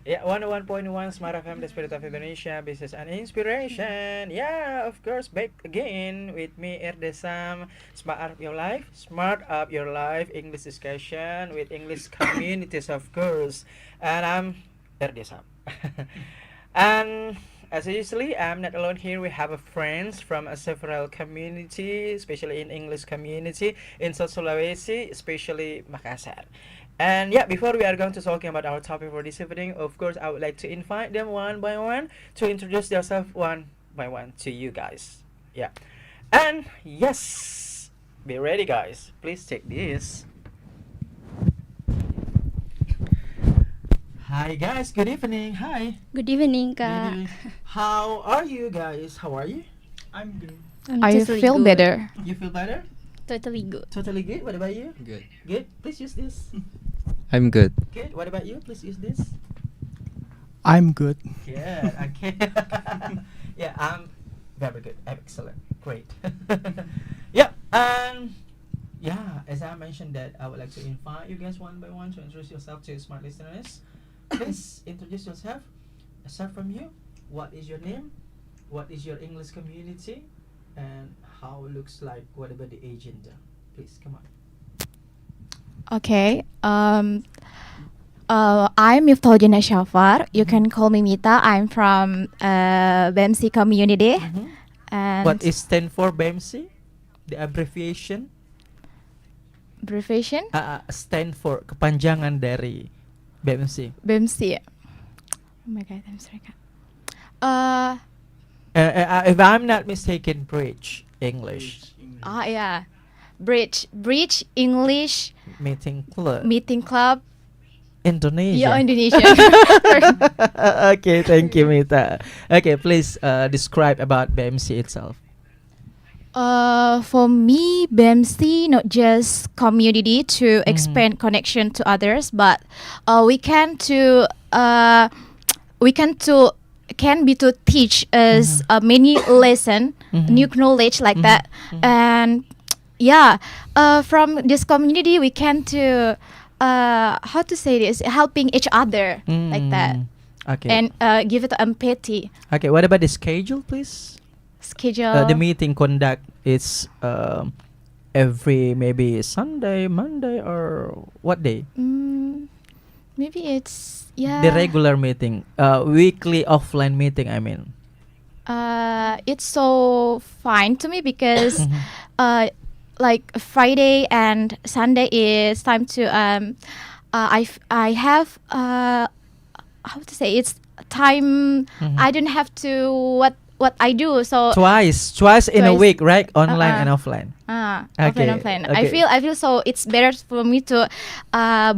Yeah, 101.1 Smart FM, the spirit of Indonesia, business and inspiration. Yeah, of course, back again with me, Erdesam. Smart up your life, smart up your life. English discussion with English communities, of course. And I'm Erdesam. And as usually, I'm not alone here. We have a friends from several communities, especially in English community in South Sulawesi, especially Makassar. And yeah, before we are going to talking about our topic for this evening, of course, I would like to invite them one by one to introduce themselves one by one to you guys. Yeah, and yes, be ready, guys. Please take this. Hi, guys. Good evening. Hi. Good evening, Good Kak. evening. How are you guys? How are you? I'm good. I'm I totally feel good. better. You feel better? Totally good. Totally good. What about you? Good. Good. Please use this. I'm good. Good. What about you? Please use this. I'm good. Yeah, okay. Yeah, I'm very good. Excellent. Great. Yeah, and yeah, as I mentioned that I would like to invite you guys one by one to introduce yourself to smart listeners. Please introduce yourself. Start from you. What is your name? What is your English community? And how it looks like? What about the agenda? Please, come on. Okay. I'm Miftaudina Shafar. You can call me Mita. I'm from BMC community. And What is stand for BMC? The abbreviation? abbreviation? Stand for kepanjangan dari BMC. BMC. Oh my god, I'm sorry. Kak. If I'm not mistaken, bridge English Yeah. Bridge English meeting club meeting club. Indonesia. Yeah, Indonesia. Okay, thank you, Mita. Okay, please describe about BMC itself. For me, BMC not just community to expand connection to others, but we can to can be to teach us many lesson, new knowledge like that, and yeah, from this community we can to how to say this, helping each other like that, Okay. and give it empathy Okay, what about the schedule, please? schedule. The meeting conduct is every maybe Sunday, Monday, or what day? Maybe it's yeah. The regular meeting, weekly offline meeting. I mean. It's so fine to me because like Friday and Sunday is time to I have how to say, it's time I don't have to what I do, so Twice in a Twice. week, right? Online and offline. Okay, offline. okay. I feel so it's better for me to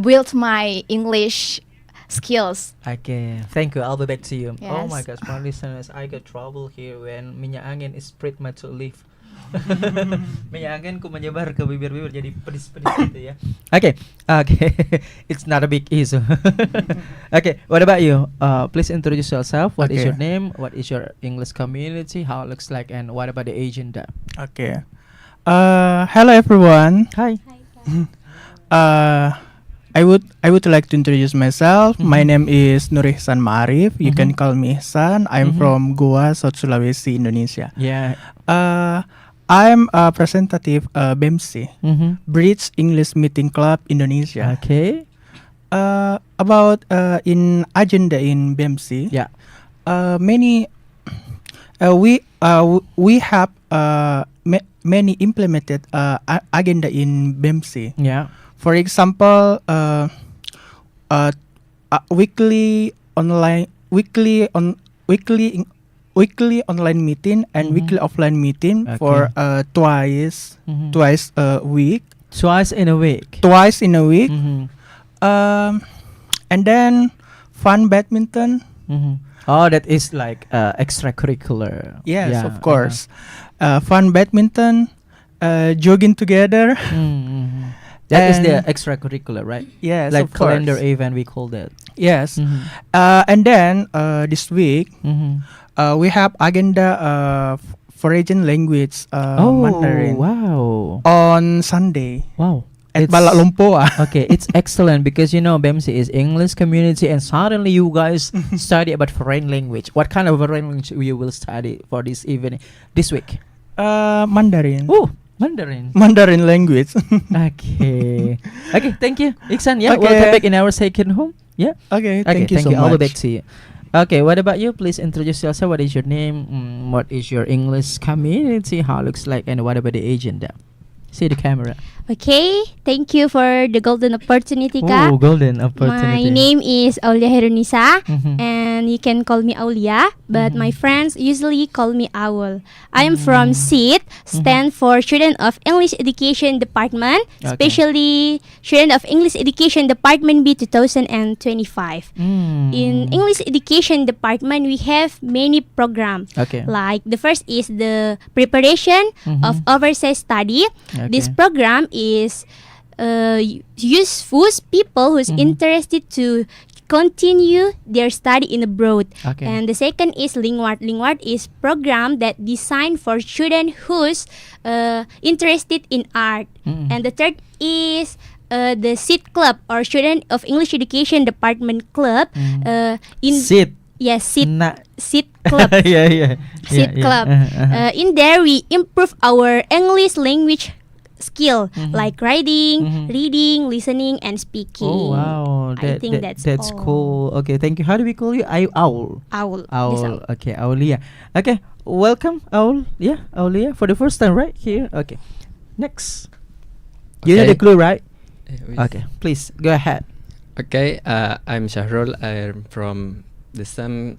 build my English skills. Okay, thank you. I'll be back to you. Oh my Yes. gosh, my listeners, I got trouble here when minyak angin is spread my to leaf. Minyak angin ku menyebar ke bibir-bibir jadi pedis-pedis gitu ya. Okay, okay, it's not a big issue. Okay, what about you? Please introduce yourself. What is Okay. your name? What is your English community? How it looks like, and what about the agenda? Okay. Hello everyone. Hi. I would like to introduce myself. My name is Nur Ihsan Ma'arif. You can call me Ihsan. I'm from Goa, South Sulawesi, Indonesia. Yeah. I'm a representative BEMSI, Bridge English Meeting Club Indonesia. Okay. About in agenda in BEMSI. Yeah. Many we have many implemented agenda in BEMSI. Yeah. For example, weekly online meeting and weekly offline meeting for twice a week. Twice in a week. Twice in a week. And then fun badminton. Oh, that is like extracurricular. Yes, Yeah, of course. Fun badminton, jogging together. That is the And- extracurricular, right? Yes, Like of course. calendar event, we call that. Yes. And then this week we have agenda foreign language Oh, Mandarin wow. on Sunday. Wow. At It's- Balak Lompoa. Okay, it's excellent because you know BEMSI is English community, and suddenly you guys study about foreign language. What kind of foreign language you will study for this evening, this week? Mandarin. Oh, Mandarin. Mandarin language. Okay. Okay, thank you, Iksan. Yeah, we'll Okay. come back in our second home. Yeah. Okay, Okay, thank you so I'll be much. back to you. Okay, what about you? Please introduce yourself. What is your name? What is your English community? How it looks like, and what about the agenda? See the camera. Okay, thank you for the golden opportunity, Oh, Kak. golden opportunity. My name is Aulia Herunisa, Mhm. and you can call me Aulia, but my Mhm. friends usually call me Owl. I am from Mm. SEED, stand for Student of English Education Department, Okay. especially Student of English Education Department B 2025. Mm. In English Education Department, we have many programs. Okay. Like the first is the preparation of Mhm. overseas study. Okay. This program is useful people who's Mhm. interested to continue their study in abroad. Okay. And the second is Lingward. Lingward is program that designed for student who's interested in art. Mm. And the third is the SEED Club or Student of English Education Department Club. In Sit. yes, SEED Nah. SEED Club. Yeah, yeah. SEED Yeah, yeah. Club. In there, we improve our English language skill Mhm. like writing, Mhm. reading, listening, and speaking. Oh wow, I think that's all. cool. Okay, thank you. How do we call you? Owl. Owl. This Owl. Okay, Aulia. Okay, welcome, Owl. Yeah, Aulia for the first time, right here. Okay, next. You know the Okay. clue, right? With- Okay, please go ahead. Okay, I'm Shahrul. I'm from the same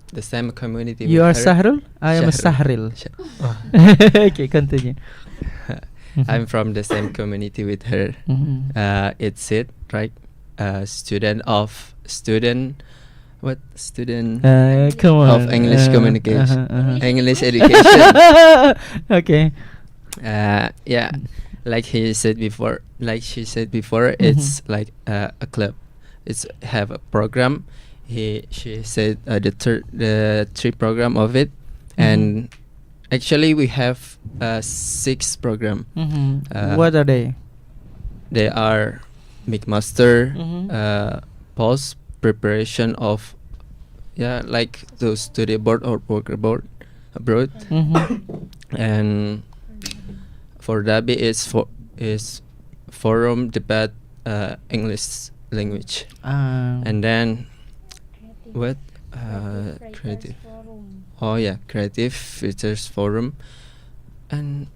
community. You are with her. Sahrul. I am Shahrul. Sahril. Okay, continue. I'm from the same community with her. Mhm. It's it, right? Student. What student? Come on. Of English communication. English education. Okay. Yeah, like she said before, it's like a club. It's have a program. She said the three program of it, and actually we have 6 program. Mhm. What What are they? They are McMaster, Mhm. post preparation of like to study board or work abroad, Mhm. and for Dabi is forum debate English language, and then what creative. Oh yeah, creative features forum, and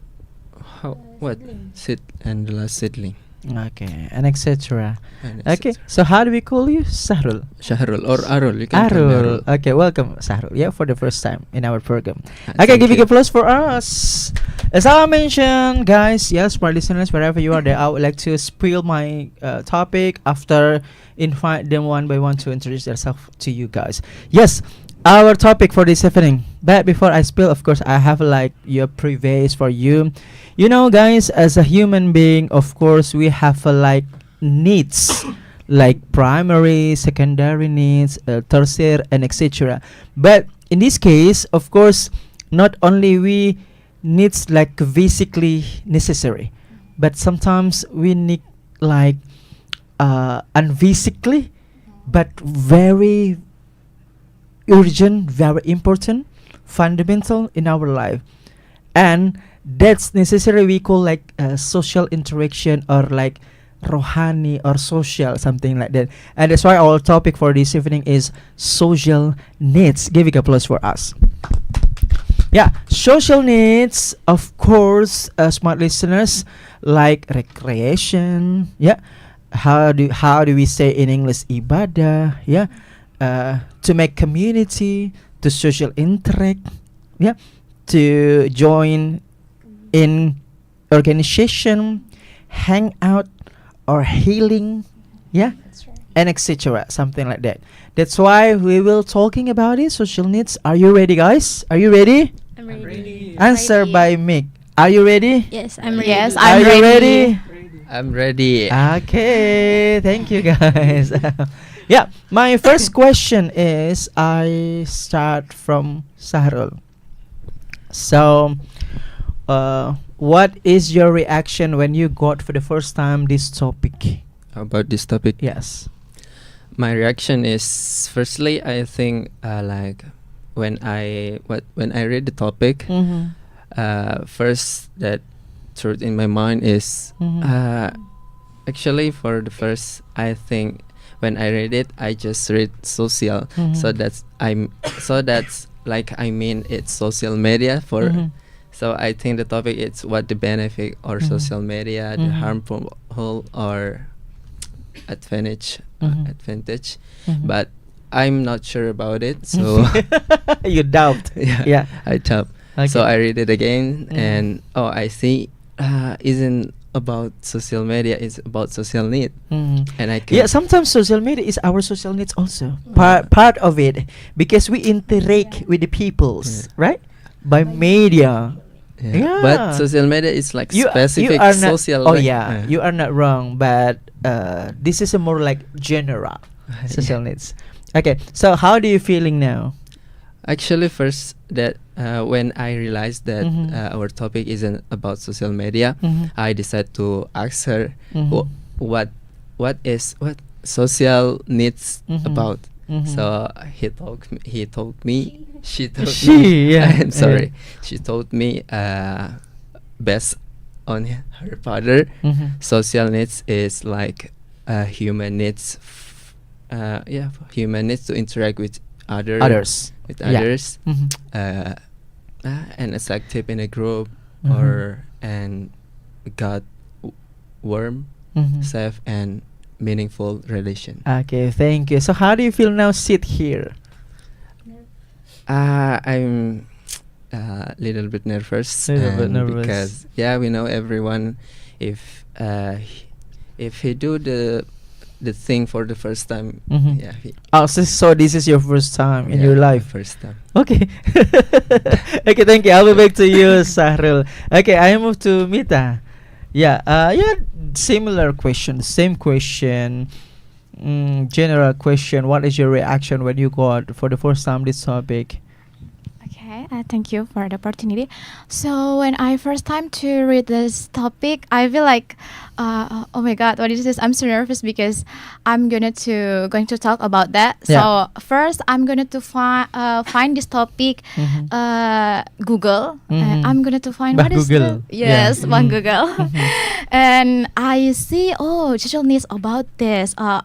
what sit and the last seedling. Okay, and etc. And Okay, etc. so how do we call you? Sahrul. Shahrul or Arul. You can call me Arul. Okay, welcome, Sahrul. Yeah, for the first time in our program. Okay, Thank giving you. applause for us. As I mentioned, guys, yes, smart listeners, wherever you are there, I would like to spill my topic after invite them one by one to introduce themselves to you guys. Yes, our topic for this evening. But before I spill, of course, I have like your preface for you. You know, guys, as a human being, of course, we have like needs. Like primary, secondary needs, tertiary, and etc. But in this case, of course, not only we needs like physically necessary, but sometimes we need like unphysically, but very urgent, very important, fundamental in our life, and that's necessary. We call like social interaction or like rohani or social, something like that. And that's why our topic for this evening is social needs. Giving applause for us. Yeah, social needs, of course, smart listeners, like recreation. Yeah, how do we say in English ibadah? Yeah, to make community, to social interact. Yeah, to join in organization, hang out, or healing. Yeah, and etc. Something like that. That's why we will talking about it. Social needs. Are you ready, guys? Are you ready? I'm ready. Answer Ready. by Mick. Are you ready? Yes, I'm ready. Yes, Are I'm you ready. I'm ready. Okay, thank you guys. Yeah, my first question is I start from Sahrul. So, what is your reaction when you got for the first time this topic? About this topic, Yes. my reaction is firstly I think like when I read the topic, Mm-hmm. first that truth in my mind is Mhm. actually for the first I think when I read it I just read social, so Mhm. that's like I mean it's social media for. Mhm. So I think the topic is what the benefit or Mhm. social media, the Mhm. harmful or advantage, Mhm. advantage. Mhm. But I'm not sure about it, so You doubt. yeah, Yeah. I top. Okay. So I read it again, Mhm. and I see, isn't about social media, it's about social need, Mhm. and I can Yeah, sometimes social media is our social needs also. Part of it, because we interact with the peoples, right? By media. Yeah. But social media is like You specific are not. social. Oh like, yeah, you are not wrong, but this is a more like general Yeah. social needs. Okay, so how do you feeling now? Actually, first that when I realized that Mhm. our topic isn't about social media, Mhm. I decided to ask her Mhm. what social needs Mhm. about. Mhm. So he told me she told She, me yeah, I'm sorry, yeah. she told me based on her father, Mhm. social needs is like human needs, human needs to interact with Others. with Yeah. others, Mhm. and is active in a group Mhm. or and got warm, Mhm. safe and meaningful relation. Okay, thank you. So how do you feel now? Sit here. I'm a little bit nervous, Little bit and nervous. because we know everyone, if he do the thing for the first time, Mhm. he Oh, so this is your first time in yeah, your life. first time. Okay. Okay, thank you. I'll be back to you, Sahrul. Okay, I move to Mita. Yeah, similar question, same question, general question. What is your reaction when you got for the first time this topic? Okay, thank you for the opportunity. So when I first time to read this topic, I feel like, oh my God, what is this? I'm so nervous because I'm going to talk about that. Yeah. So first, I'm going to find this topic, Mhm. Google. Mhm. I'm going to find Bah what is Google. the yes, Yeah. by Mhm. Google, and I see social needs about this. Have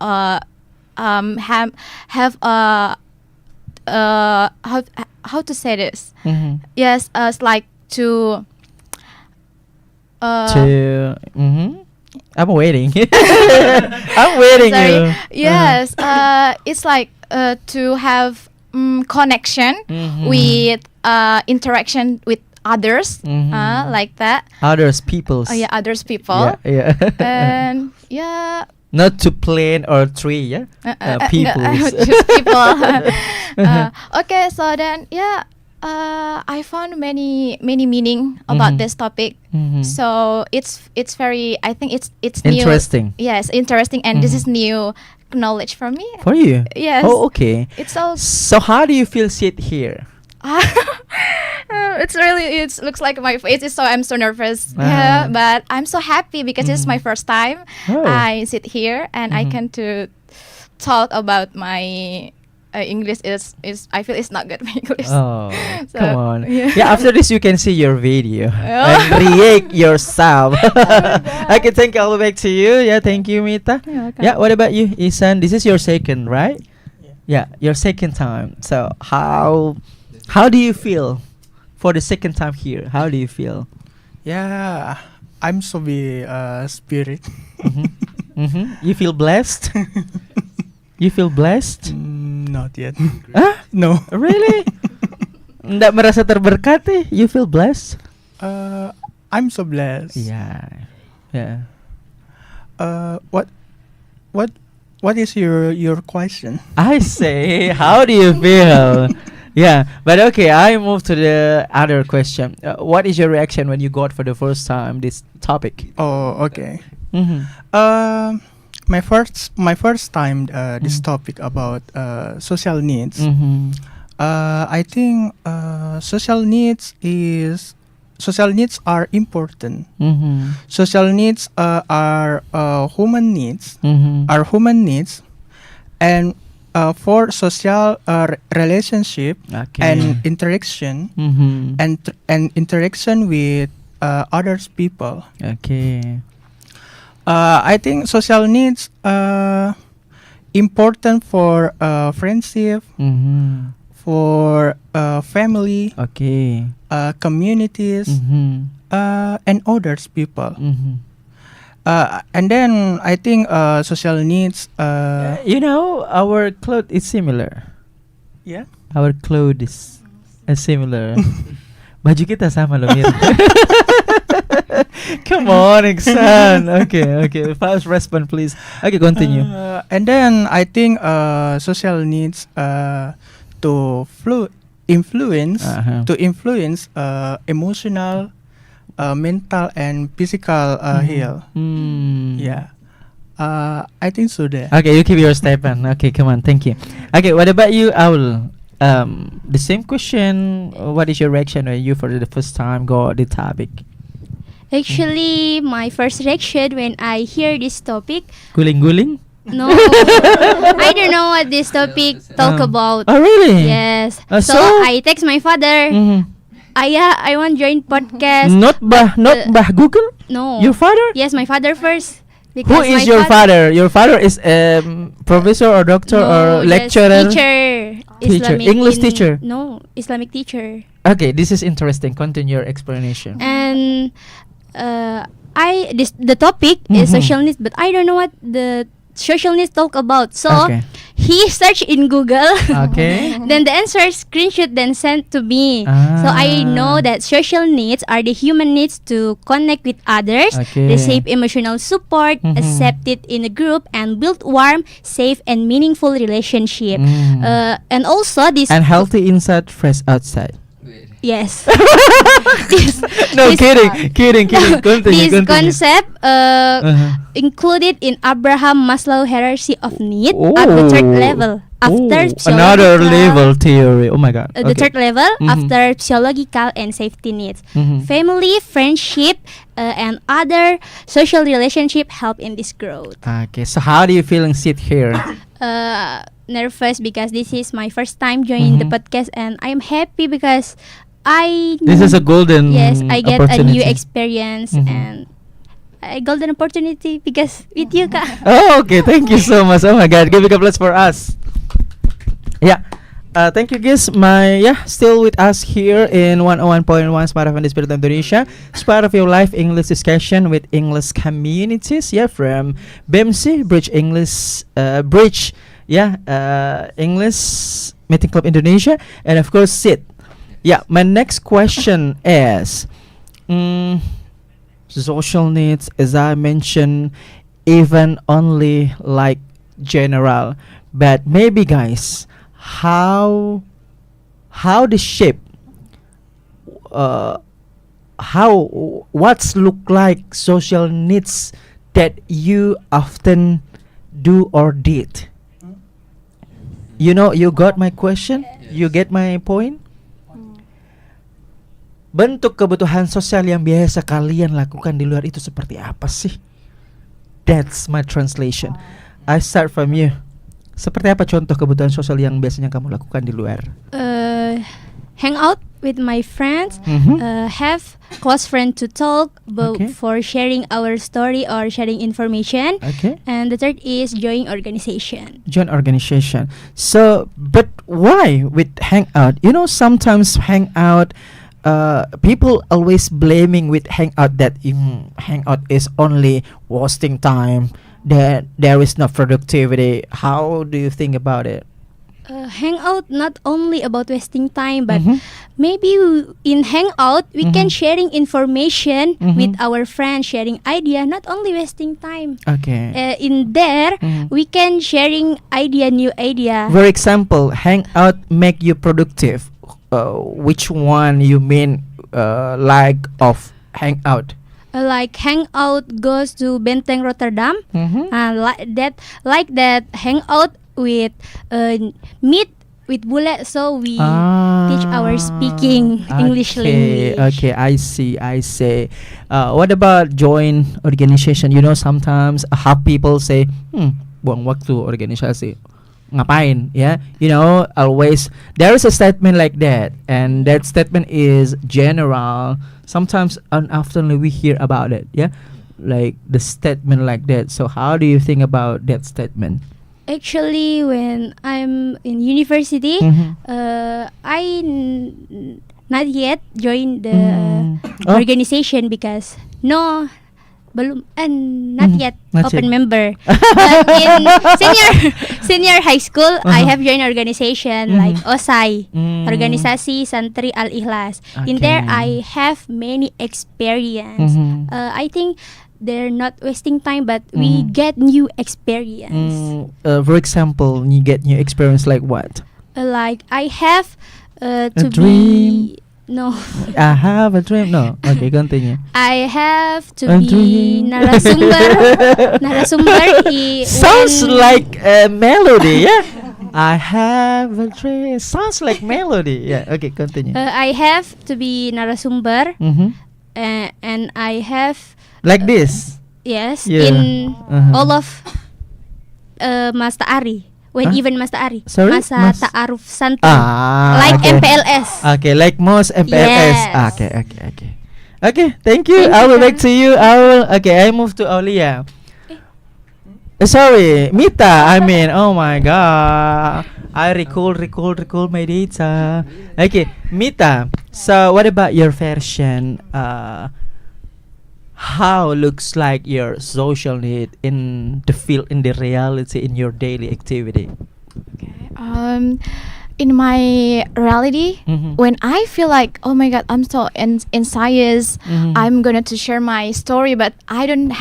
how to say this? Mhm. Yes, it's like to I'm waiting. I'm waiting. sorry. You. Yes, it's like to have connection Mhm. with interaction with others, Mhm. like that. Others, peoples. Oh yeah, others people. Yeah. And yeah. Not to plane or tree. Yeah. Peoples. Just people. Okay, so then yeah, I found many meaning about Mhm. this topic. Mhm. So it's very, I think it's new. Interesting Yes, interesting, and this Mhm. is new knowledge for me. for you. Yes. Oh, okay. It's so So how do you feel sit here? it's really, it looks like my face is so, I'm so nervous. Ah. Yeah, but I'm so happy because it's my Mhm. first time. Oh. I sit here and I Mhm. can to talk about my English is I feel it's not good my English. Oh, So, come on. yeah. Yeah, after this you can see your video Oh. and react yourself. God. Okay, thank you. I'll be back to you. Yeah, thank you, Mita. You're welcome. Yeah, what about you, Isan? This is your second, right? Yeah, your second time. So how do you feel for the second time here? How do you feel? Yeah, I'm so be spirit. You feel blessed? You feel blessed? Not yet. Huh? No. Really? Nggak merasa terberkati? You feel blessed? I'm so blessed. Yeah. Yeah. What is your question? I say, how do you feel? Yeah, but okay, I move to the other question. What is your reaction when you got for the first time this topic? Oh, okay. Mm-hmm. My first time this Mhm. topic about social needs. Mm-hmm. I think social needs is social needs are important. Mm-hmm. Social needs are human needs. Mm-hmm. Are human needs, and for social relationship Okay. and interaction Mm-hmm. and interaction with others people. Okay. I think social needs important for friendship, Mm-hmm. for family, Okay. communities, Mm-hmm. and others people. Mm-hmm. And then I think social needs. You know, our clothes is similar. Yeah. Our clothes is similar. Baju kita sama loh, Mir. Come on, Iksan. Okay. Fast respond, please. Okay, continue. And then I think social needs to influence Uh-huh. to influence emotional, mental, and physical health. Hmm. Yeah. I think so there. Okay, you keep your statement. Okay, come on. Thank you. Okay, what about you, Aul? The same question. What is your reaction when you for the first time got the topic? Actually, my first reaction when I hear this topic, Guling-guling? no, I don't know what this topic talk about. Oh, really? Yes. So? So I text my father. Mhm. I want join podcast. Not Google? No. Your father? Yes, my father first. Who Because is my your father? Your father is professor or doctor or No, just lecturer? Teacher. Teacher. Islamic English teacher? No, Islamic teacher. Okay, this is interesting. Continue your explanation. And the topic is Mhm. social needs, but I don't know what the social needs talk about. So Okay. he searched in Google. Okay. Then the answer screenshot then sent to me. So I know that social needs are the human needs to connect with others, Okay. receive emotional support, Mhm. accepted in a group, and build warm, safe, and meaningful relationship. Mm. And also this And healthy inside, fresh outside. yes. this, No, this- kidding. Continue. this continue. concept Uh-huh. included in Abraham Maslow hierarchy of need at the third level after Another psychological- level theory. Oh my god. The third level Mhm. after psychological and safety needs. Mhm. Family, friendship, and other social relationship help in this growth. Okay, so how do you feeling sit here? Nervous because this is my first time joining the Mhm. podcast, and I am happy because I This is a golden yes, I get a new opportunity. experience Mhm. and a golden opportunity because with you, Kak. Oh, okay. Thank you so much. Oh my God, give a applause for us. Yeah. Thank you guys. Still with us here in 101.1 Smart FM di Spirit Indonesia. It's part of your live English discussion with English communities. Yeah, from BMC Bridge English English Meeting Club Indonesia, and of course SIT. Yeah, my next question is social needs, as I mentioned, even only like general, but maybe guys, how the shape, what's look like social needs that you often do or did? You know, you got my question? You get my point? Bentuk kebutuhan sosial yang biasa kalian lakukan di luar itu seperti apa sih? That's my translation. I start from you. Seperti apa contoh kebutuhan sosial yang biasanya kamu lakukan di luar? Hang out with my friends, Mhm. have close friend to talk about Okay. for sharing our story or sharing information. Okay. And the third is join organization. Join organization. So, but why with hangout? You know, sometimes hangout, people always blaming with hangout that hangout is only wasting time, that there is no productivity. How do you think about it? Hangout not only about wasting time, but Mhm. maybe in hangout we can sharing information Mhm. with our friends, sharing idea, not only wasting time. Okay. In there Mhm. we can sharing new idea. For example, hangout make you productive. Which one you mean like of hangout? Like hangout goes to Benteng Rotterdam. Mm-hmm. Like that hangout with meet with bule, so we teach change our speaking English language. Okay, I see. What about join organization? You know, sometimes how people say, buang waktu organisasi. Ngapain, ya? You know, always there is a statement like that, and that statement is general. Sometimes and often we hear about it, yeah, like the statement like that. So how do you think about that statement? Actually, when I'm in university, Mhm. not yet join the Oh. organization because belum not yet Not open yet. member. But in senior high school, I have joined organization like OSAI, Organisasi Santri Al Ikhlas. In there, Okay. I have many experience. Mhm. I think they're not wasting time, but we get new experience. For example, you get new experience like what? Like I have to dream. be no. I have a dream. No, okay, continue. I have to A be dream. narasumber. Sounds like a melody, yeah. I have a dream. Sounds like melody. Yeah. Okay, continue. I have to be narasumber, Mhm. and I have Like this. yes Yeah. in Uh-huh. all of Mas Ta'ari. When Huh? even Mas Ta'ari, Sorry? masa Mas- ta'aruf santri, like okay. MPLS. Okay, like most MPLS. Yes. Okay. Okay, thank you. Thank I you, will back Kak. to you. I move to Aulia. Sorry, Mita. I mean, oh my god. I recall my data. Okay, Mita. So, what about your version? How looks like your social need in the field, in the reality, in your daily activity? In my reality, Mhm. when I feel like, oh my god, I'm so in science, Mhm. I'm gonna to share my story, but I don't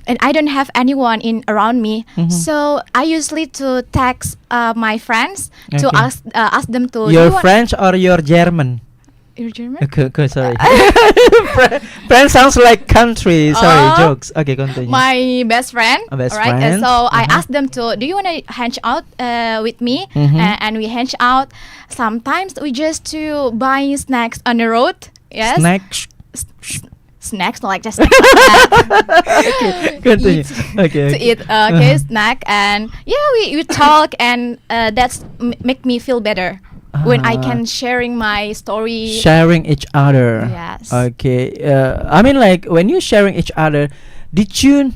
and I don't have anyone in around me. Mhm. So I usually to text my friends to Okay. ask them to. "Do Your you want-" French or your German? You're German? Okay, sorry. French sounds like country. Sorry, Oh. jokes. Okay, continue. My best friend. A best alright? friend. So I Uh-huh. asked them to, do you want to hang out with me? Mhm. And we hang out. Sometimes we just to buy snacks on the road. Yes. Snack. Snacks, like just snack like that. Okay, continue. Okay. To eat, snack, and yeah, we talk, and that's make me feel better when I can sharing my story. Sharing each other. Yes. Okay. I mean, like when you sharing each other, did you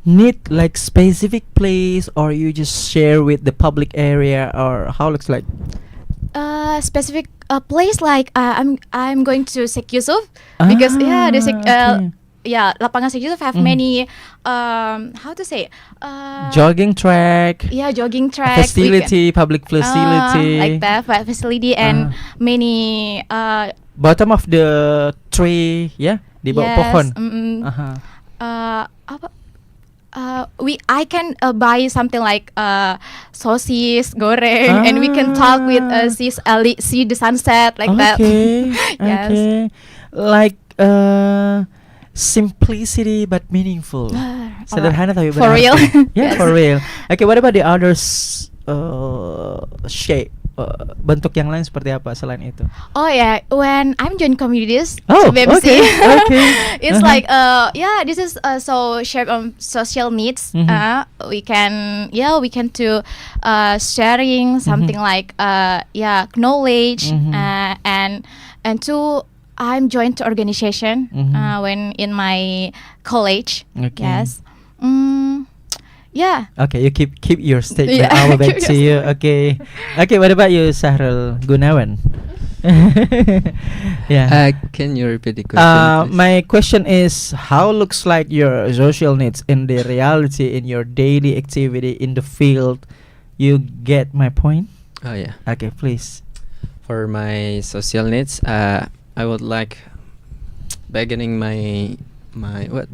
need like specific place, or you just share with the public area, or how looks like? Specific place like I'm going to Sheikh Yusuf because okay. lapangan Sheikh Yusuf have many how to say Jogging track. yeah, jogging track, Facility, public facility. like that facility, and many Bottom of the tree, ya, di bawah yes, pohon. Aha. apa I can buy something like sosis goreng, and we can talk with see the sunset like that. Okay. Yes. Okay. Like simplicity but meaningful. Sederhana tapi For berarti. real. Yeah, Yes. for real. Okay, what about the others shape? Bentuk yang lain seperti apa selain itu? Oh yeah, when I'm joining communities Oh, to BBC, okay, okay. it's Uh-huh. like this is so shared on social needs. Mhm. We can to sharing something like knowledge, Mhm. and to I'm joined to organization Mhm. when in my college. Okay. Yes. Yeah. Okay, you keep your statement. Yeah, I'll back keep to you. your Okay. Okay, what about you, Sahrul Gunawan? Yeah. Can you repeat the question, please? My question is, how looks like your social needs in the reality, in your daily activity, in the field? You get my point? Oh yeah. Okay, please. For my social needs, I would like beginning my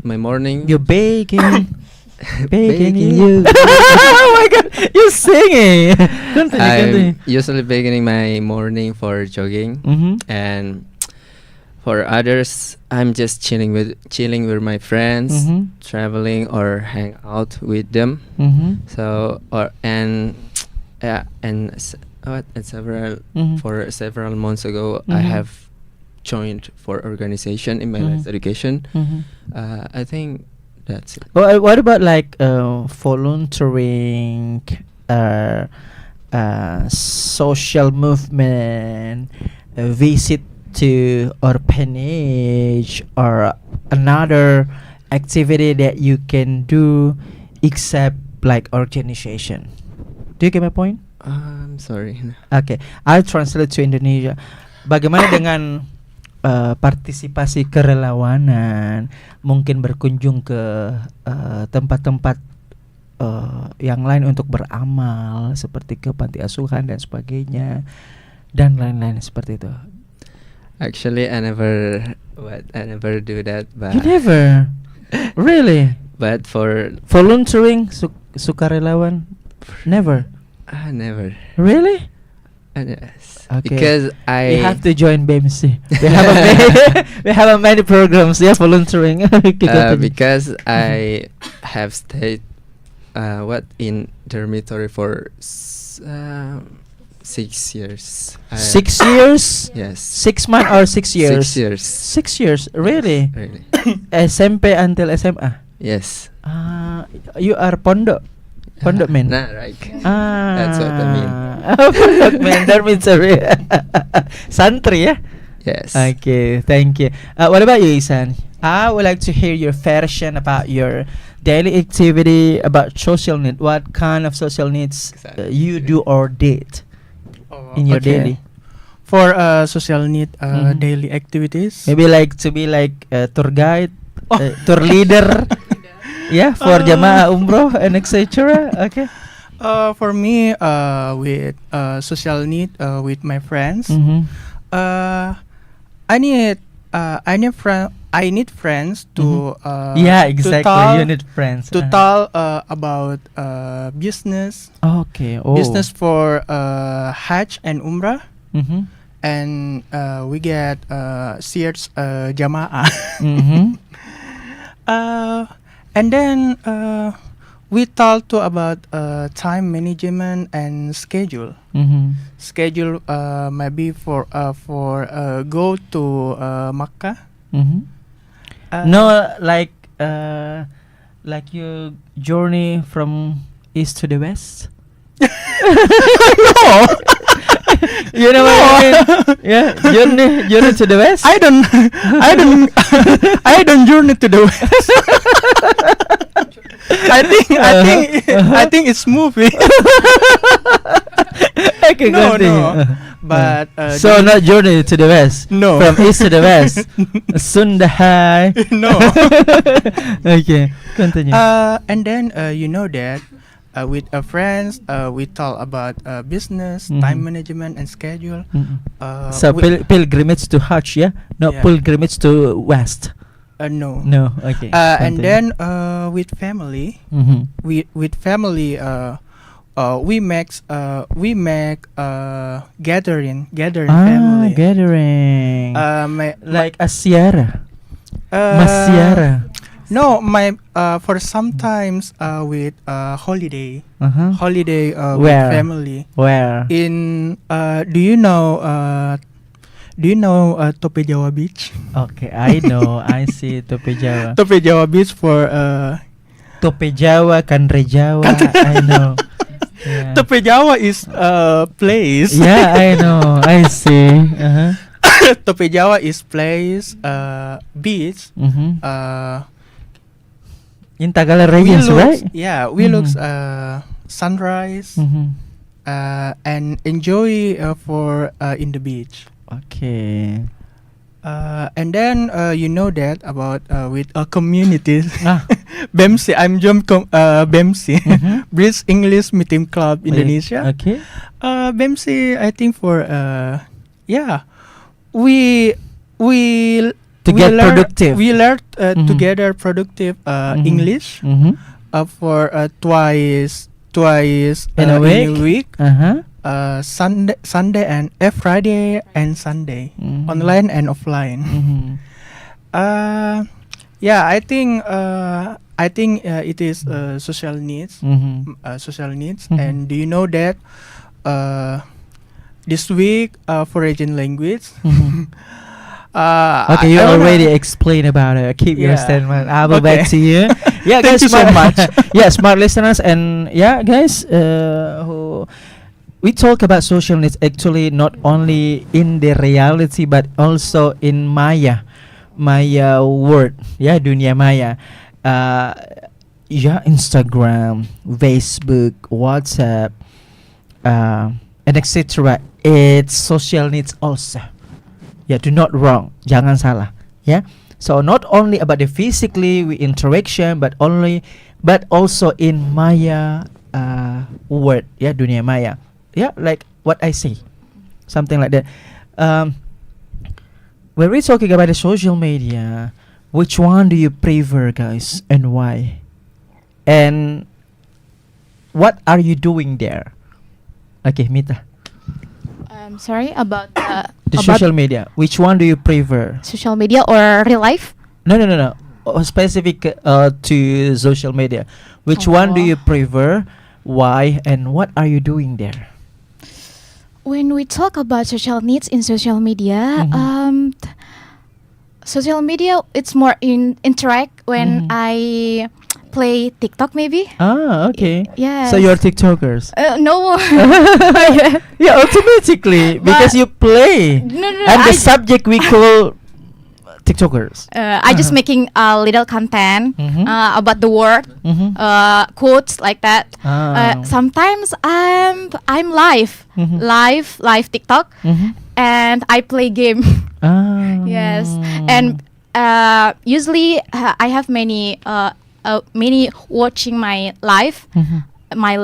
morning. You're begging, begging Begging. you. Oh my God, you're singing. I'm Continue. usually beginning my morning for jogging, Mm-hmm. and for others, I'm just chilling with my friends, Mm-hmm. traveling or hang out with them. Mm-hmm. So Mhm. for several months ago, I Mhm. have joined for organization in my Mhm. last education. Mhm. I think that's it. Well, what about like volunteering, social movement, a visit to orphanage, or another activity that you can do except like organization? Do you get my point? I'm sorry. Oke, I'll translate to Indonesia. Bagaimana dengan partisipasi kerelawanan, mungkin berkunjung ke tempat-tempat yang lain untuk beramal seperti ke panti asuhan dan sebagainya dan lain-lain seperti itu. Actually, I never do that, You never, really, but for volunteering sukarelawan, never, never. really. Yes. Okay. Because I You have to join BMC. We have a many programs, yeah, volunteering. Okay, continue. because I have stayed in dormitory for 6 years. 6 years, Yes. 6 months or 6 years? 6 years. 6 years, really? Really. SMP until SMA. Yes. You are pondok man. Nah, right. Ah, That's what I mean. Pondok man, dormitory. Santri ya. Yes. Okay, thank you. What about you, Isan? I would like to hear your version about your daily activity, about social need. What kind of social needs you do or did in your daily? For social need Mhm. daily activities. Maybe like to be like a tour guide, Oh. tour leader, yeah, for jamaah umroh and etc. Okay. For me, with social need with my friends, Mhm. I need friends to Yeah, to exactly. tell, You need friends. to tell about business Okay. Oh. business for Hajj and Umrah, Mhm. and we get shares jamaah. Mhm. And then we talk to about time management and schedule. Mhm. Schedule maybe for go to Makkah. Mhm. No, like you journey from east to the west. No, You know what I mean? Yeah, journey to the west. I don't I don't journey to the west. I think it's movie. Okay, No, continue. no. But So not journey to the west. No. From east to the west. Sundahai. No. Okay, continue. And then you know that with friends we talk about business, Mhm. time management, and schedule. Mhm. So we- pilgrimage to Hajj, yeah, not Yeah. pilgrimage to west. no. No, okay. And then with family, Mhm. with family, we make gathering family. Gathering. Like a siara, masiara. No, my for sometimes with holiday Where? with family Where? in do you know Tope Jawa Beach? Okay, I know. I see Tope Jawa. Tope Jawa Beach for Tope Jawa, Kanre Jawa. I know. Yeah. Tope Jawa is place. Yeah, I know. I see. Tope Jawa is place beach. Mhm. In We Tagalog regions, looks, right? yeah, we Mhm. looks sunrise Mhm. and enjoy for in the beach. Okay. And then you know that about with communities. Ah. BEMSI, I'm join BEMSI, Mhm. British English Meeting Club Indonesia. Okay. BEMSI, I think for yeah, we To we get learn- productive. We learn Mhm. together productive Mhm. English Mhm. for twice In a week? Uh-huh. Sunday and Friday and Sunday, Mhm. online and offline. Mhm. Yeah, I think it is social needs, Mhm. social needs. Mhm. And do you know that this week foreign language. Mhm. I Okay, you wanna- already explained about it. Keep your Yeah. statement. I'll go Okay. back to you. Yeah, Thank guys, you so much. Yeah, smart listeners, and yeah, guys, who we talk about social needs actually not only in the reality but also in Maya world. Yeah, dunia Maya. Yeah, Instagram, Facebook, WhatsApp, and etc. It's social needs also. Yeah, do not wrong, jangan salah. Yeah, so not only about the physically we interaction, but also in Maya word. Yeah, dunia Maya. Yeah, like what I say, something like that. When we're talking about the social media, which one do you prefer, guys, and why? And what are you doing there? Okay, Mita. Sorry about The social media. Which one do you prefer? social media or real life. No. Specific to social media. Which one do Oh. you prefer? Why? And what are you doing there? When we talk about social needs in social media, Mhm. social media it's more in interact when Mhm. I play TikTok maybe. Ah, okay. Yes. So you're TikTokers. No. Yeah, automatically because you play. No, And I the subject we call TikTokers. I just making a little content Mhm. about the word, Mhm. quotes like that. Ah. Sometimes I'm live, Mhm. live TikTok, Mhm. and I play game. Ah. Yes, and usually I have many watching my live, Mhm. my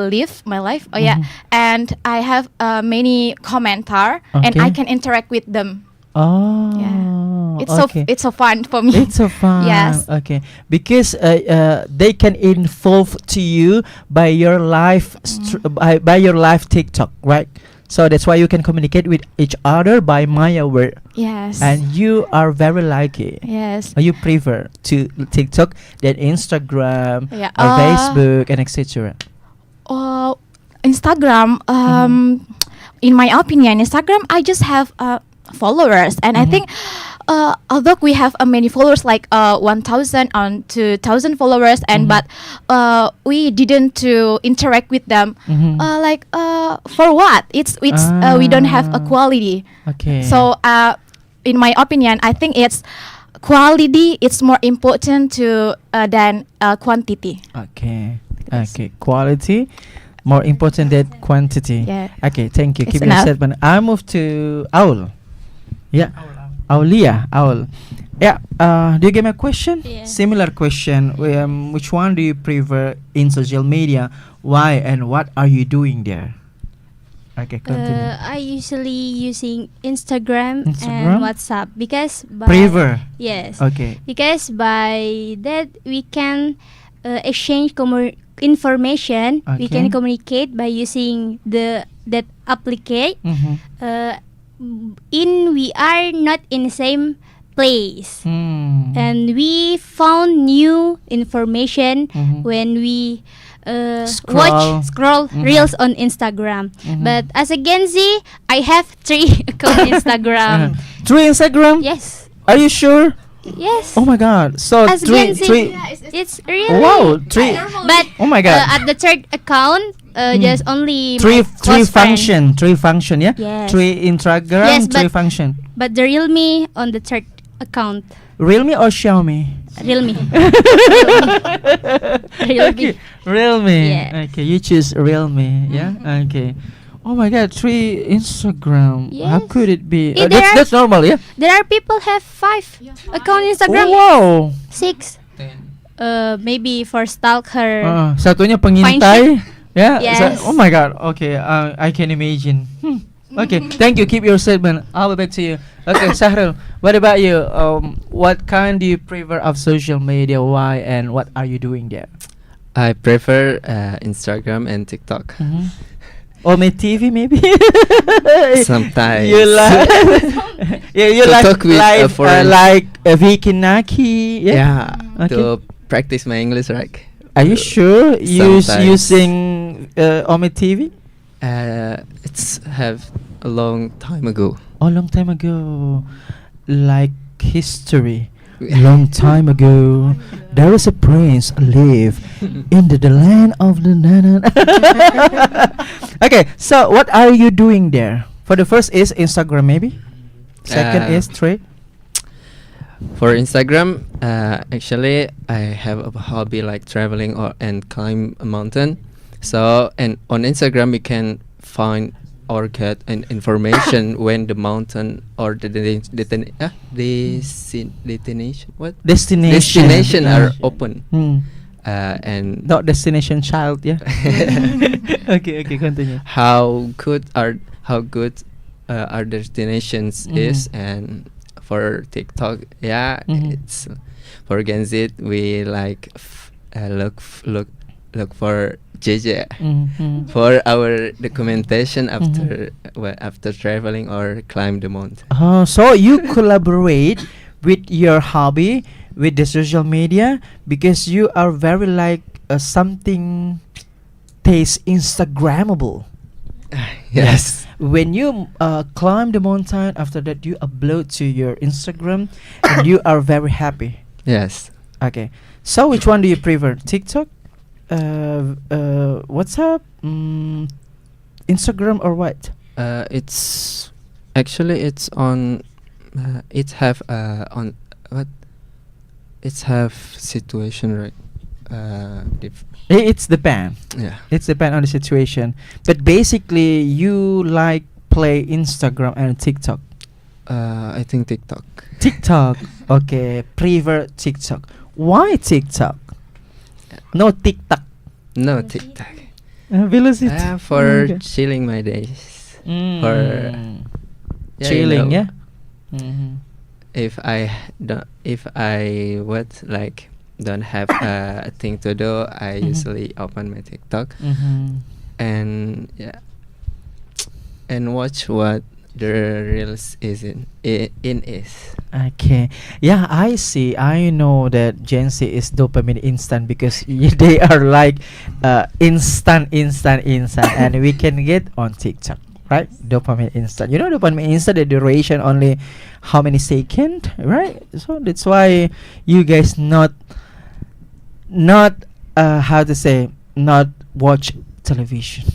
life. Oh yeah, and I have many commentar, and I Okay. can interact with them. Oh. It's okay. it's so fun for me. It's so fun. Yes. Okay. Because they can involve to you by your live by your live TikTok, right? So that's why you can communicate with each other by Maya word. Yes. And you are very lucky. Yes. You prefer to TikTok than Instagram Yeah. or Facebook and etc. Instagram. In my opinion, Instagram I just have followers, and I think although we have many followers like 1,000 on 2,000 followers, and but we didn't to interact with them. Mhm. For what? It's we don't have a Ah. quality. Okay. So in my opinion, I think it's quality. It's more important to than quantity. Okay. Okay. Quality more important than quantity. Yeah. Okay, thank you. It's Keep your enough. statement. I move to Aul. Yeah. Aulia. Aul. Yeah. Do you get my question? Yeah. Similar question. Which one do you prefer in social media? Why and what are you doing there? Okay, continue. I usually using Instagram, Instagram? and WhatsApp because Prefer. yes, Okay. because by that we can exchange information. We Okay. can communicate by using that application. Mm-hmm. We are not in the same place, Hmm. and we found new information Mhm. when we Scroll. scroll Mhm. reels on Instagram. Mhm. But as a Gen Z, I have 3 account Instagram. Through Instagram? Yes, Are you sure? yes. Oh my God. So As three, Gen Z, three. it's really Wow, three. But Oh my God. at the third account, just only Three my close friend. three function, yeah. Yes. Three Instagram, Yes, three but- function. But the Realme on the third account. Realme or Xiaomi? Realme. Okay, Realme. Yeah. Okay, you choose Realme, yeah. Okay. Oh my God, three Instagram. How Yes. could it be? Eh, there are- That's normal, yeah. There are people have 5 account Instagram. Oh, wow. 6. Maybe for stalker. Satunya pengintai. Yeah. Yes. Oh my God. Okay. I can imagine. Okay. Thank you. Keep your statement. I'll be back to you. Okay, Sahrul. What about you? What kind do you prefer of social media? Why and what are you doing there? I prefer Instagram and TikTok. Or my TV maybe? Sometimes. You like yeah, you To like talk with a foreign- Vicky Naki. Yeah. Yeah. Okay. To practice my English, right? Are you sure Sometimes. using Ome TV? It's have a long time ago. A long time ago, like history. Long time ago, there was a prince live in the land of the Okay, so what are you doing there? For the first is Instagram, maybe. Second is trade. For Instagram, actually, I have a hobby like traveling or and climb a mountain. So, and on Instagram, you can find or get an information when the mountain or the destination what destination are open. And Not destination child, yeah. Okay, continue. how good are our destinations is, and for TikTok, it's for Gen Z, we like look for JJ for our documentation after traveling or climb the mountain. Oh, so you collaborate with your hobby with the social media because you are very like something taste Instagrammable. Yes. When you climb the mountain, after that you upload to your Instagram, and you are very happy. Yes. Okay. So which one do you prefer? TikTok, WhatsApp, Instagram, or what? It's actually it's on. It have on what? It's have situation, right? It's depend. Yeah. It's depend on the situation. But basically, you like play Instagram and TikTok. I think TikTok. TikTok. Okay, prefer TikTok. Why TikTok? No TikTok. No TikTok. Velocity. For Okay. chilling my days. Mm. yeah, you Chilling, know, yeah. Mm-hmm. If I don't have a thing to do, I usually open my TikTok and and watch what the reels is in is. Okay. Yeah, I see. I know that Gen Z is dopamine instant because they are like instant, and we can get on TikTok, right? Dopamine instant. You know, dopamine instant, the duration only how many seconds, right? So that's why you guys not how to say, not watch television.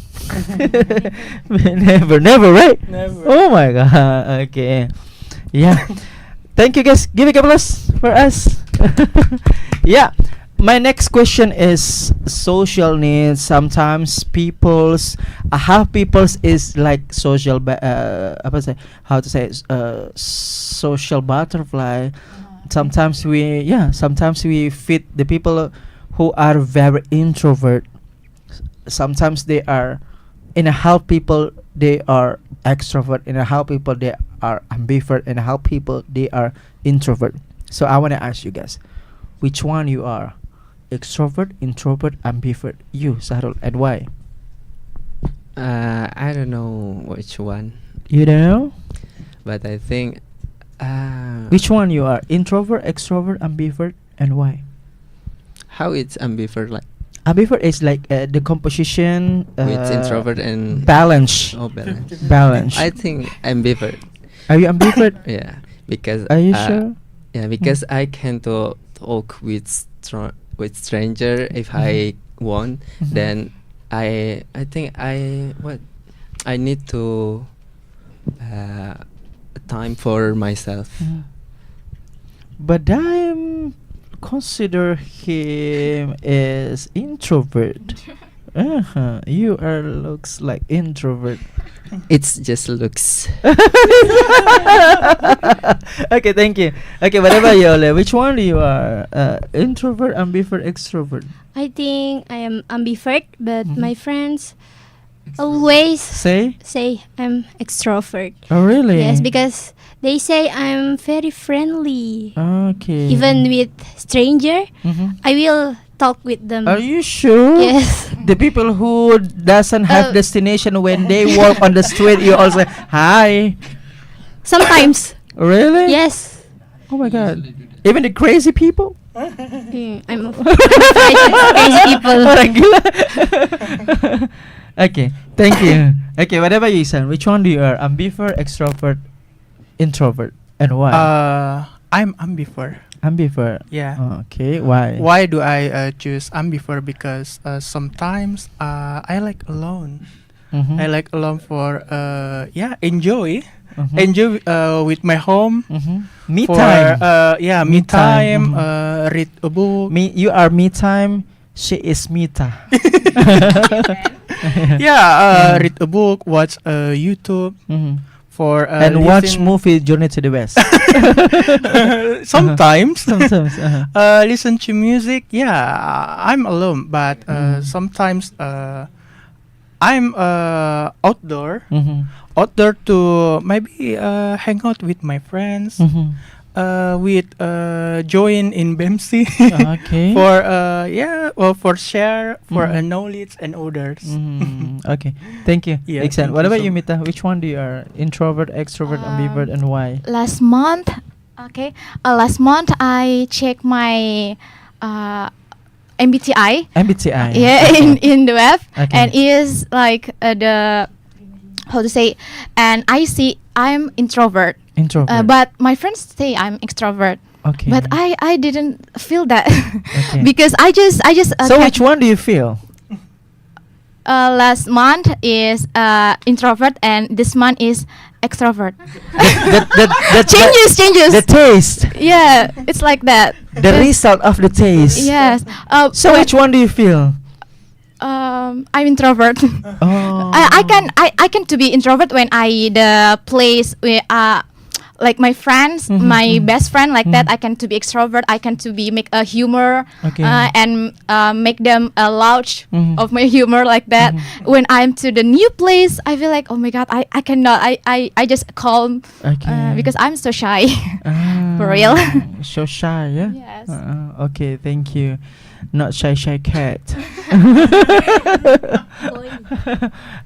never, right? Never. Oh my god. Okay. Yeah. Thank you guys. Give a applause for us. Yeah. My next question is social needs. Sometimes how people's is like social social butterfly. Sometimes we fit the people who are very introvert. Sometimes they are in a help people they are extrovert, in a help people they are ambivert, in a help people they are introvert. So I want to ask you guys, which one you are? Extrovert, introvert, ambivert? You, Sahrul, and why? I don't know which one, You don't know? but I think Which one you are? Introvert, extrovert, ambivert, and why? how it's ambivert like Ambivert is like the composition with introvert and balance. balance. Balance. I think ambivert. Are you ambivert? Yeah, because Are you sure? yeah, because I can talk with stranger if I want. Then I think I need to time for myself. But I'm consider him as introvert. You are looks like introvert. It's just looks. Okay, thank you. Okay, what about you, Ole? Which one you are? Introvert, ambivert, extrovert? I think I am ambivert, but my friends always Say? say I'm extrovert. Oh, really? Yes, because they say I'm very friendly. Okay. Even with stranger, Mhm. I will talk with them. Are you sure? Yes. The people who doesn't have Uh, destination, when they walk on the street, you also hi. Sometimes. Really? Yes. Oh my god. Even the crazy people? I'm afraid of crazy people. Orang gila. Okay, thank you. Okay, what about you, Iksan? Which one do you are? Ambivert, extrovert, introvert, and why? I'm ambivert. Ambivert. Yeah. Okay, why? Why do I choose ambivert? Because sometimes I like alone. Mhm. I like alone for enjoy Mhm. with my home. Mhm. Me For time. me Me time, time. Read a book. You are me time. She is Mita. Read a book, watch YouTube Mhm. for And watch listen- movie Journey to the West. Sometimes. Sometimes. Listen to music. Yeah, I'm alone, but sometimes I'm outdoor. Mhm. Outdoor to maybe hang out with my friends. Mhm. With join in BEMSI. Okay. For for share for Mhm. knowledge and others. Mhm. Okay, thank you. Yeah, Iksan, thank what you about so you, Mita? Which one do you are? Introvert, extrovert, ambivert, and why? Last month, last month I checked my MBTI. MBTI. Yeah, in the web, Okay. and is like the how to say, and I see I'm introvert. Introvert. But my friends say I'm extrovert. Okay. But I didn't feel that Okay. because I just So which one do you feel? last month is introvert and this month is extrovert. The changes. The taste. Yeah, it's like that. The result of the taste. Yes. So which one do you feel? I'm introvert. Oh. I can to be introvert when I the place where like my friends, Mhm, my mhm. best friend like that. Mhm. I can to be extrovert. I can to be make a humor Okay. and make them loud Mhm. of my humor like that. Mhm. When I'm to the new place, I feel like oh my god, I cannot. I just calm Okay. because I'm so shy. For Ah, real. So shy, yeah. Yes. Okay, thank you. Not shy cat.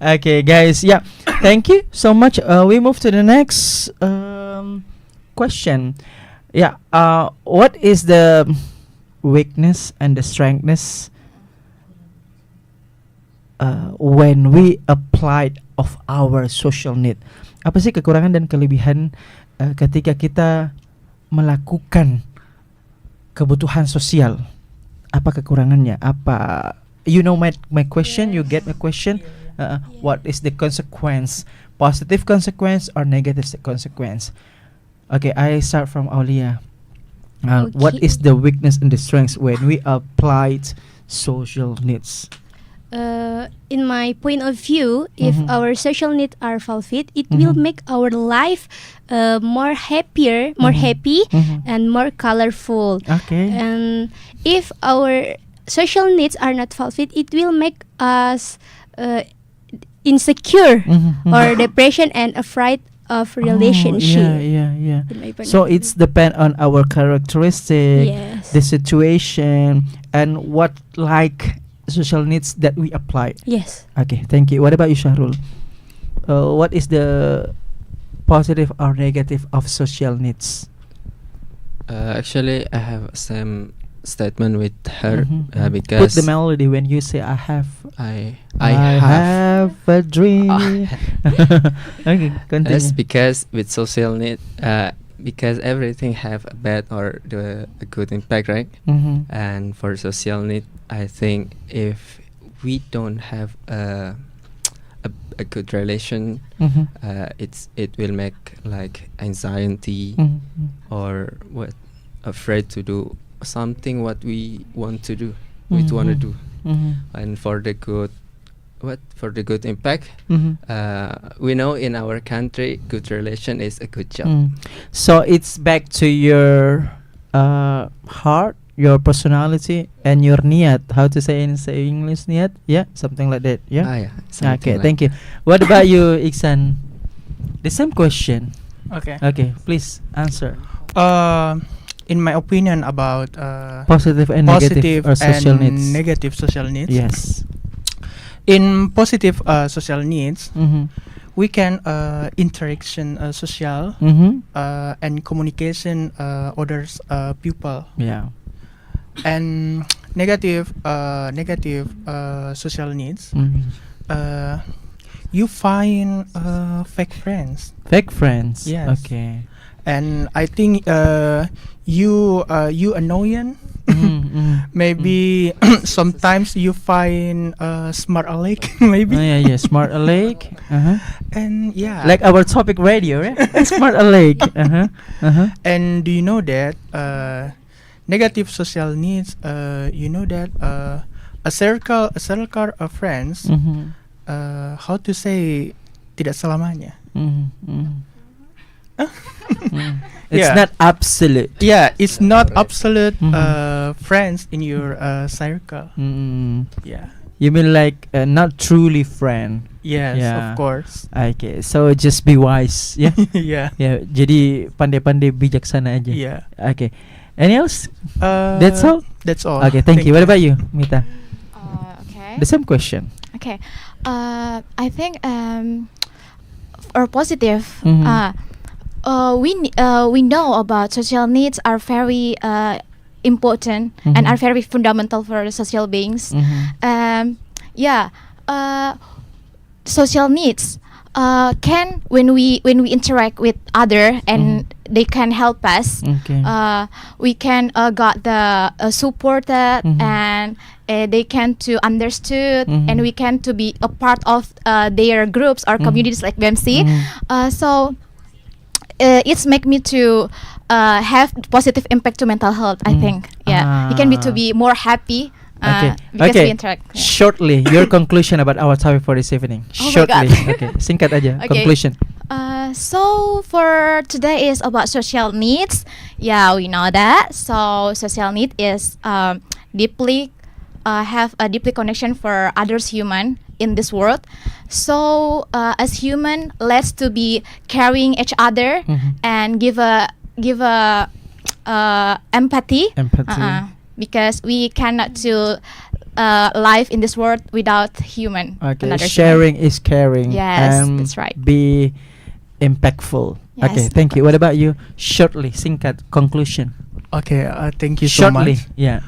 Okay, guys. Yeah, thank you so much. We move to the next question. Yeah. What is the weakness and the strengthness when we applied of our social need? Apa sih kekurangan dan kelebihan ketika kita melakukan kebutuhan sosial? Apa kekurangannya? Apa you know my question? You get my question? What is the consequence? Positive consequence or negative consequence? Okay, I start from Aulia. What Okay. is the weakness and the strengths when we applied social needs? In my point of view, if Mhm. our social needs are fulfilled, it will Mhm. make our life more happier, more Mhm. happy, Mhm. and more colorful. Okay. And if our social needs are not fulfilled, it will make us insecure Mhm, mhm. or depression and afraid of Oh, relationship. yeah. In my point So of view. it's depend on our characteristic, Yes. the situation, and what like social needs that we apply. Yes. Okay, thank you. What about you, Shahrul? What is the positive or negative of social needs? Actually, I have same statement with her Mhm, mhm. Put because the melody when you say I have. I have a dream. Okay, continue. That's because with social need, because everything have a bad or a good impact, right? Mhm. And for social need, I think if we don't have a good relation, Mhm. it will make like anxiety Mhm. or what afraid to do something what we want to do, we want to Mhm. do. Mhm. And for the good impact, Mhm. we know in our country good relation is a good job. So it's back to your heart, your personality, and your niat. How to say in English niat? Yeah, something like that. Yeah. Yeah, Okay, thank you. What about you, Iksan? The same question. Okay. Okay, please answer. In my opinion about Positive and negative positive or social and needs. negative social needs. Yes. In positive social needs, Mm-hmm. we can interaction social Mm-hmm. and communication others people. Yeah. And negative social needs, Mm-hmm. you find fake friends. Fake friends. Yes. Okay. And I think you annoying. Maybe sometimes you find smart aleck maybe. Oh, yeah, smart alike. And yeah, Like our topic radio, right? Smart alike. and do you know that negative social needs, you know that a circle of friends, how to say, tidak selamanya. It's Yeah. not absolute. Yeah, it's not Correct. absolute friends in your circle. Yeah. You mean like not truly friend? Yes, Yeah. of course. Okay, so just be wise, yeah. Yeah. Ya, jadi pandai-pandai bijaksana aja. Yeah. Okay. Any else? That's all? That's all. Okay, thank you. What about you, Mita? Okay. The same question. Okay. I think or positive. Mhm. We know about social needs are very important and Mhm. are very fundamental for social beings. Yeah. Social needs can when we interact with other and they can help us. Okay. We can got the supported Mhm. and they can to understood Mhm. and we can to be a part of their groups or Mhm. communities like BMC. Mhm. So it's make me to have positive impact to mental health. I Mm. think you can be to Ah. be more happy Okay. because Okay. we interact. Yeah. Shortly, your conclusion about our topic for this evening. Oh my Shortly. God. Okay. Singkat aja. Okay. Conclusion. So for today is about social needs. Yeah, we know that. So social need is deeply have a deeply connection for others human in this world. So as human, let's to be caring each other Mhm. and give a empathy. Empathy. Because we cannot to live in this world without human. Okay. another Sharing is caring. Yes, and that's right. Be impactful. Yes, Okay. Thank you. What about you? Shortly, singkat conclusion. Okay. Thank you so Shortly. much. Yeah.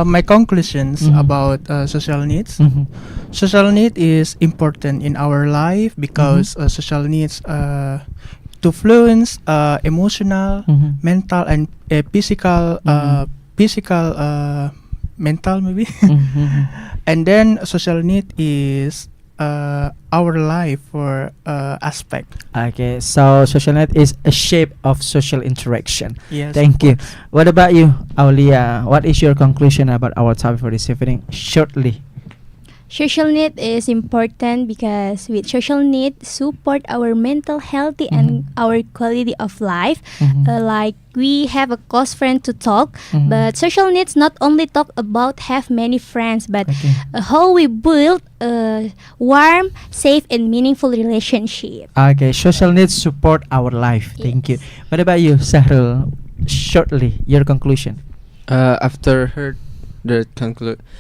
My conclusions Mhm. about social needs. Mhm. Social need is important in our life because social needs to influence emotional, Mhm. mental, and physical, mental maybe. Mhm. And then social need is our life for aspect. Okay, so social net is a shape of social interaction. Yes. Thank you. What about you, Aulia? What is your conclusion about our topic for this evening? Shortly. Social need is important because with social need support our mental healthy and our quality of life. Like we have a close friend to talk, but social needs not only talk about have many friends, but Okay. how we build a warm, safe, and meaningful relationship. Okay, social needs support our life. Thank you. What about you, Sahrul? Shortly, your conclusion. After heard the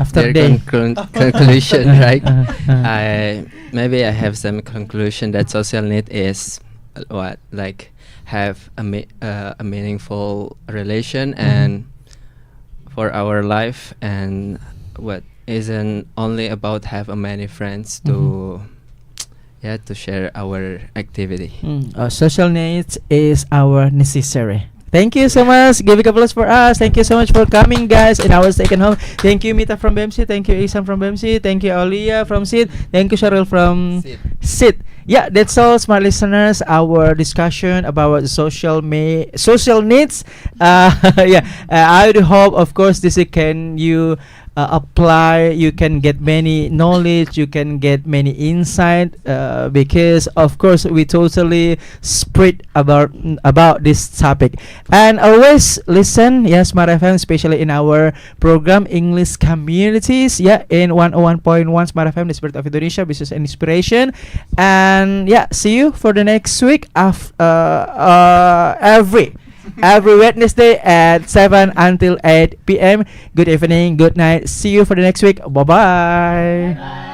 After their day. conclusion, right? Uh-huh. Maybe I have some conclusion that social need is what, like have a meaningful relation and for our life, and what isn't only about have a many friends to to share our activity. Social needs is our necessary. Thank you so much. Give a applause for us. Thank you so much for coming, guys, in our second home. Thank you, Mita from BMC. Thank you, Isan from BMC. Thank you, Aulia from SID. Thank you, Cheryl from SID. Yeah, that's all, smart listeners. Our discussion about social needs. I would hope, of course, this can you apply. You can get many knowledge. You can get many insight. Because of course we totally spread about this topic. And always listen, Smart FM, especially in our program English Communities. In 101.1 Smart FM, the Spirit of Indonesia, Business and Inspiration. And see you for the next week every Wednesday at 7 until 8 p.m. Good evening, good night. See you for the next week. Bye-bye.